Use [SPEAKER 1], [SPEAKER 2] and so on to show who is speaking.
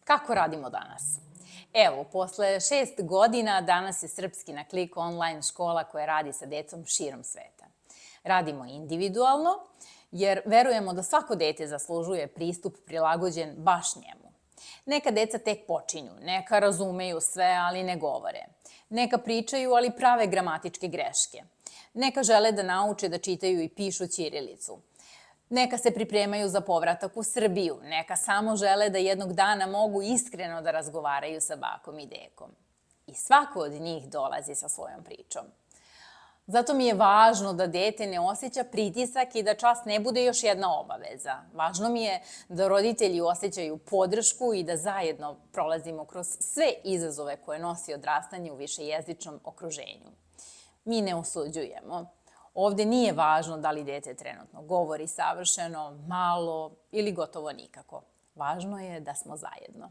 [SPEAKER 1] Kako radimo danas? Evo, posle 6 godina danas je Srpski na klik online škola koja radi sa decom širom sveta. Radimo individualno, jer verujemo da svako dete zaslužuje pristup prilagođen baš njemu. Neka deca tek počinju, neka razumeju sve, ali ne govore. Neka pričaju, ali prave gramatičke greške. Neka žele da nauče da čitaju i pišu ćirilicu. Neka se pripremaju za povratak u Srbiju, neka samo žele da jednog dana mogu iskreno da razgovaraju sa bakom i dekom. I svako od njih dolazi sa svojom pričom. Zato mi je važno da dete ne osjeća pritisak i da čas ne bude još jedna obaveza. Važno mi je da roditelji osjećaju podršku i da zajedno prolazimo kroz sve izazove koje nosi odrastanje u višejezičnom okruženju. Mi ne osuđujemo. Ovde nije važno da li dete trenutno govori savršeno, malo ili gotovo nikako. Važno je da smo zajedno.